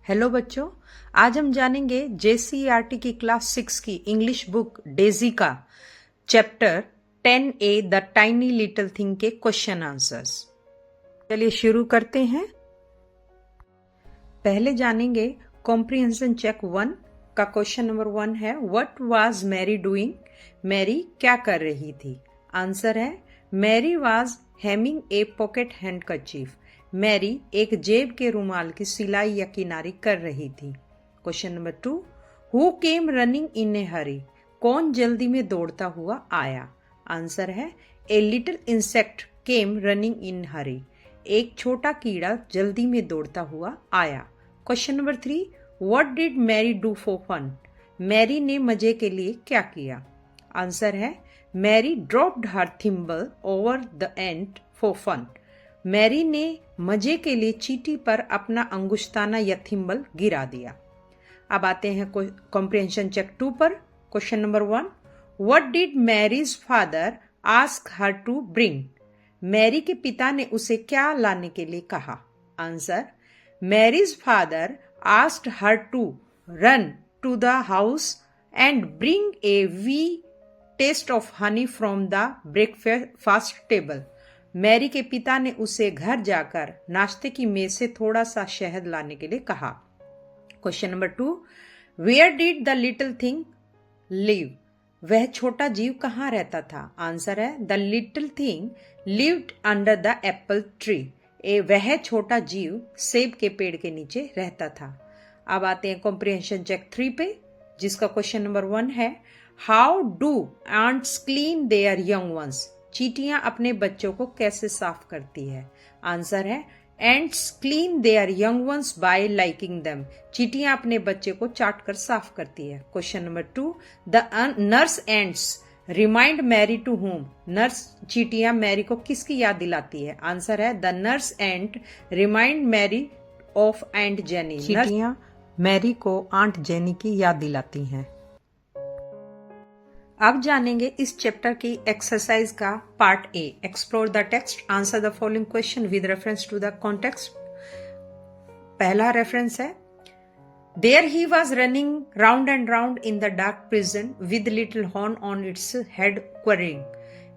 Hello बच्चों, आज हम जानेंगे JCERT की क्लास 6 की इंग्लिश बुक डेजी का chapter 10A the tiny little thing के क्वेश्चन आंसर्स। चलिए शुरू करते हैं। पहले जानेंगे कॉम्प्रिहेंशन चेक 1 का क्वेश्चन नंबर 1 है, what was Mary doing? Mary क्या कर रही थी? आंसर है, Mary was hemming a pocket handkerchief. Mary एक जेब के रुमाल की सिलाई या किनारी कर रही थी। Question number 2, who came running in a hurry? कौन जल्दी में दौड़ता हुआ आया? आंसर है, a little insect came running in hurry. एक छोटा कीड़ा जल्दी में दौड़ता हुआ आया। Question number 3, what did Mary do for fun? Mary ने मजे के लिए क्या किया? आंसर है, Mary dropped her thimble over the end for fun. Mary ने मजे के लिए चींटी पर अपना अंगुश्ताना या थिम्बल गिरा दिया। अब आते हैं कॉम्प्रिहेंशन चेक 2 पर। Question number 1, what did Mary's father ask her to bring? Mary के पिता ने उसे क्या लाने के लिए कहा? Answer, Mary's father asked her to run to the house and bring a wee taste of honey from the breakfast table. Mary के पिता ने उसे घर जाकर नाश्ते की मेज से थोड़ा सा शहद लाने के लिए कहा। Question number 2, where did the little thing live? वह छोटा जीव कहाँ रहता था? आंसर है, the little thing lived under the apple tree. वह छोटा जीव सेब के पेड़ के नीचे रहता था। अब आते हैं कॉम्प्रिहेंशन चेक 3 पे, जिसका क्वेश्चन नंबर 1 है, how do ants clean their young once? चींटियां अपने बच्चों को कैसे साफ करती है? आंसर है, ants clean their young ones by licking them. चींटियां अपने बच्चे को चाट कर साफ करती है। Question number 2, the nurse ants remind Mary to whom? Nurse चींटियां मैरी को किसकी याद दिलाती है? आंसर है, the nurse ant remind Mary of aunt Jenny. चींटियां मैरी को आंट जेनी की याद दिलाती हैं। अब जानेंगे इस चैप्टर की एक्सरसाइज का part A. Explore the text, answer the following question with reference to the context. पहला रेफरेंस है, there he was running round and round in the dark prison with little horn on its head quivering.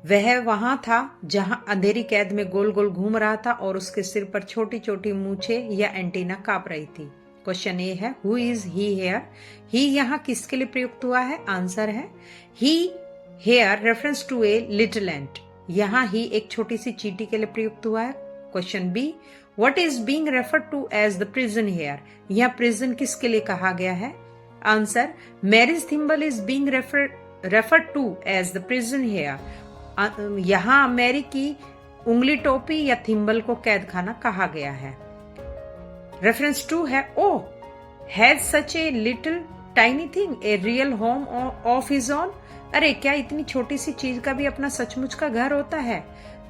वह वहां था जहां अंधेरी कैद में गोल गोल घूम रहा था और उसके सिर पर छोटी छोटी मूछे या एंटीना कांप रही थी। क्वेश्चन ए है, who is he here? He यहाँ किसके लिए प्रयुक्त हुआ है? आंसर है, he here reference to a little ant. यहाँ ही एक छोटी सी चींटी के लिए प्रयुक्त हुआ है। Question B, what is being referred to as the prison here? यहाँ प्रिजन किसके लिए कहा गया है? Answer, Mary's thimble is being referred to as the prison here. यहाँ मैरी की उंगली टोपी या थिम्बल को कैद खाना कहा गया है। रेफरेंस 2 है, oh has such a little tiny thing a real home of his own? अरे क्या इतनी छोटी सी चीज का भी अपना सचमुच का घर होता है?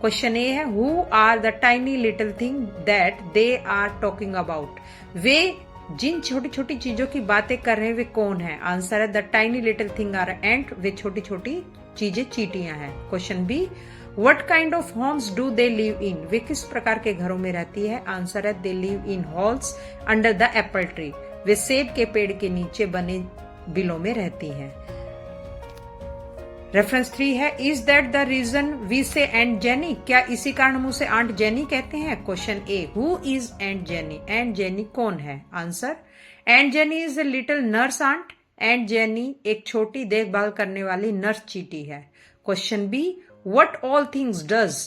क्वेश्चन ए है, who are the tiny little thing that they are talking about? वे जिन छोटी छोटी चीजों की बातें कर रहे हैं वे कौन है? आंसर है, the tiny little thing are ant. वे छोटी छोटी चीजें चींटियां हैं। Question B, What kind of homes do they live in? वे किस प्रकार के घरों में रहती है? आंसर है, they live in halls under the apple tree। वे सेब के पेड़ के नीचे बने बिलों में रहती हैं। रेफरेंस 3 है, is that the reason we say Aunt Jenny? क्या इसी कारण हम उसे आंट जेनी कहते हैं? Question A, who is Aunt Jenny? Aunt Jenny कौन है? Answer, Aunt Jenny is a little nurse aunt। Aunt Jenny एक छोटी देखभाल करने वाली नर्स चींटी है। Question B, What all things does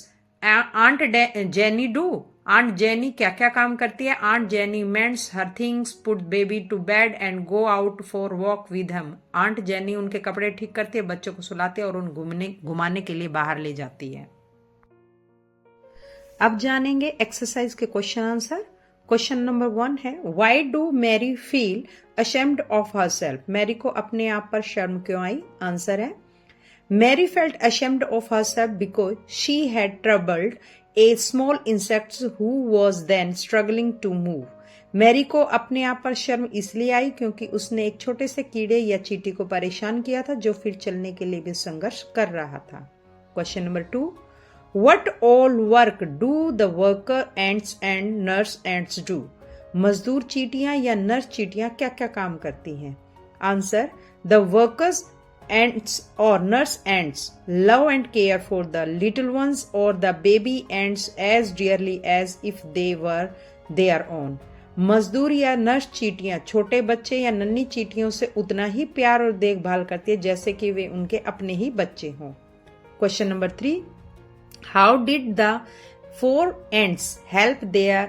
Aunt Jenny do? Aunt Jenny क्या क्या काम करती है? Aunt Jenny mends her things, put baby to bed and go out for walk with him। Aunt Jenny उनके कपड़े ठीक करती है, बच्चों को सुलाती है और उन घुमाने के लिए बाहर ले जाती है। अब जानेंगे एक्सरसाइज के क्वेश्चन आंसर। क्वेश्चन नंबर 1 है, Why do Mary feel ashamed of herself? Mary को अपने आप पर शर्म क्यों आई? आंसर है, Mary felt ashamed of herself because she had troubled a small insect who was then struggling to move। Mary को अपने आप पर शर्म इसलिए आई क्योंकि उसने एक छोटे से कीड़े या चींटी को परेशान किया था जो फिर चलने के लिए भी संघर्ष कर रहा था। Question number 2, What all work do the worker ants and nurse ants do? मजदूर चींटियां या नर्स चींटियां क्या क्या काम करती हैं? Answer, the workers ants or nurse ants love and care for the little ones or the baby ants as dearly as if they were their own. मजदूर या नर्स चींटियां छोटे बच्चे या नन्ही चींटियों से उतना ही प्यार और देखभाल करती है जैसे कि वे उनके अपने ही बच्चे हों। Question number 3, how did the 4 ants help their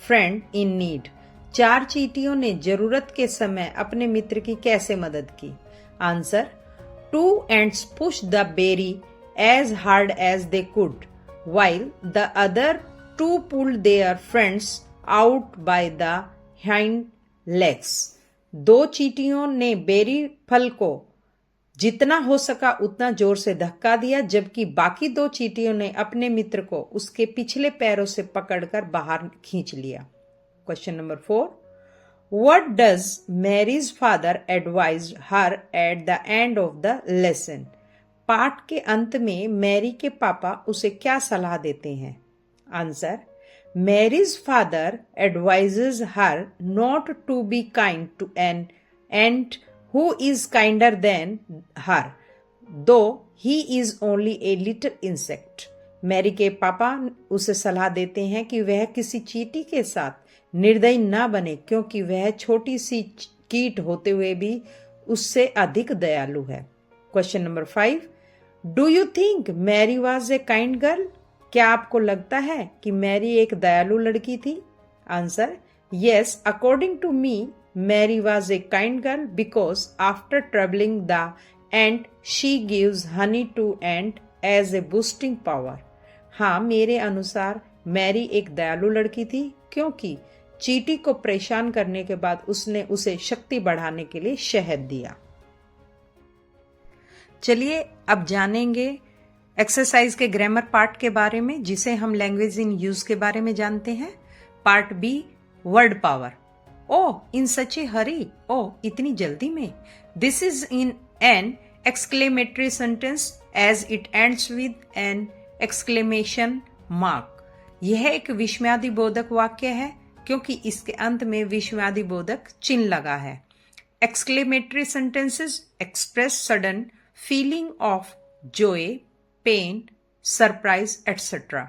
friend in need? 4 चींटियों ने जरूरत के समय अपने मित्र की कैसे मदद की? Answer, 2 ants pushed the berry as hard as they could, while the other 2 pulled their friends out by the hind legs. 2 चींटियों ने बेरी फल को जितना हो सका उतना जोर से धक्का दिया, जबकि बाकी 2 चींटियों ने अपने मित्र को उसके पिछले पैरों से पकड़कर बाहर खींच लिया। Question number 4, What does Mary's father advised her at the end of the lesson? पाठ के अंत में मैरी के पापा उसे क्या सलाह देते हैं? Answer, Mary's father advises her not to be kind to an ant who is kinder than her, though he is only a little insect. Mary के पापा उसे सलाह देते हैं कि वह किसी चींटी के साथ निर्दयी ना बने, क्योंकि वह छोटी सी कीट होते हुए भी उससे अधिक दयालु है। Question number 5, do you think Mary was a kind girl? क्या आपको लगता है कि मैरी एक दयालु लड़की थी? Answer, yes, according to me Mary was a kind girl because after troubling the ant she gives honey to ant as a boosting power. हाँ, मेरे अनुसार मैरी एक दयालु लड़की थी क्योंकि चींटी को परेशान करने के बाद उसने उसे शक्ति बढ़ाने के लिए शहद दिया। चलिए अब जानेंगे एक्सरसाइज के ग्रामर पार्ट के बारे में, जिसे हम लैंग्वेज इन यूज के बारे में जानते हैं। Part B, word power. Oh, in such a hurry, ओ इतनी जल्दी में। This is in an exclamatory sentence as it ends with an exclamation mark. यह एक विस्मयादिबोधक वाक्य है क्योंकि इसके अंत में विस्मयादिबोधक चिन्ह लगा है। Exclamatory sentences express sudden feeling of joy, pain, surprise etcetera.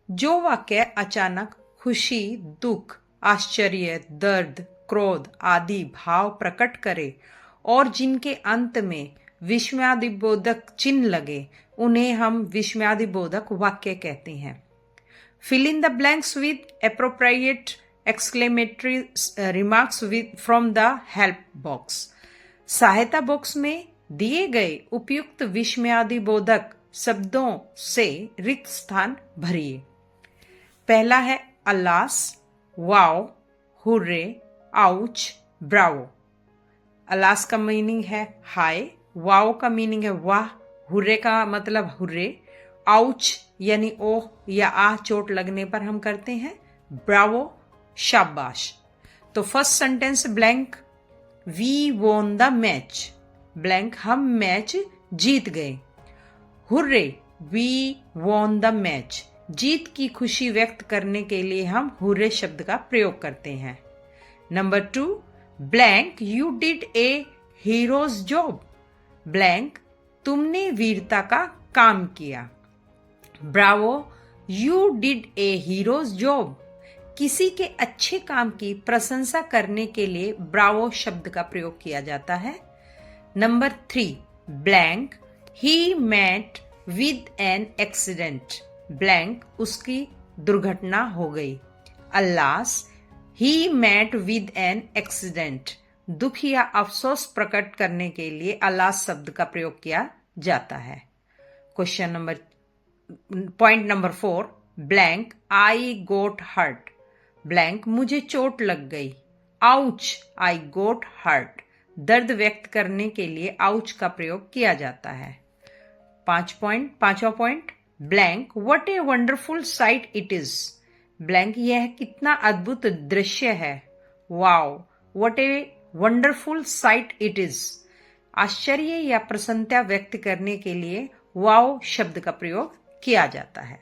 जो वाक्य अचानक खुशी, दुख, आश्चर्य, दर्द, क्रोध आदि भाव प्रकट करे और जिनके अंत में विस्मयादिबोधक चिन्ह लगे, उन्हें हम विस्मयादिबोधक वाक्य कहते हैं। Fill in the blanks with appropriate exclamatory remarks from the help box. सहायता बॉक्स में दिए गए उपयुक्त विस्मयादिबोधक शब्दों से रिक्त स्थान भरिए। पहला है alas, wow, hurray, ouch, Bravo. Alas का मीनिंग है हाय, वाओ का मीनिंग है वाह, हुर्रे का मतलब हुर्रे, आउच यानी ओह या आह चोट लगने पर हम करते हैं, ब्रावो शाबाश। तो first sentence blank, we won the match, blank हम मैच जीत गए। Hurray, we won the match, जीत की खुशी व्यक्त करने के लिए हम हुर्रे शब्द का प्रयोग करते हैं। Number 2, blank you did a heroes job, blank तुमने वीरता का काम किया। Bravo, you did a heroes job, किसी के अच्छे काम की प्रशंसा करने के लिए ब्रावो शब्द का प्रयोग किया जाता है। Number 3, blank he met with an accident, blank उसकी दुर्घटना हो गई। Alas, he met with an accident, दुख या अफसोस प्रकट करने के लिए अल्लास शब्द का प्रयोग किया जाता है। Point number 4, blank I got hurt, blank मुझे चोट लग गई। आउच, आई गोट हर्ट, दर्द व्यक्त करने के लिए आउच का प्रयोग किया जाता है। पांचवा point, blank what a wonderful site it is, blank यह कितना अद्भुत दृश्य है। Wow, what a wonderful site it is, आश्चर्य या प्रसन्नता व्यक्त करने के लिए वाओ शब्द का प्रयोग किया जाता है।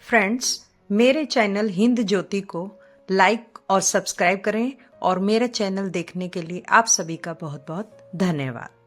फ्रेंड्स, मेरे चैनल हिंद ज्योति को लाइक और सब्सक्राइब करें और मेरा चैनल देखने के लिए आप सभी का बहुत बहुत धन्यवाद।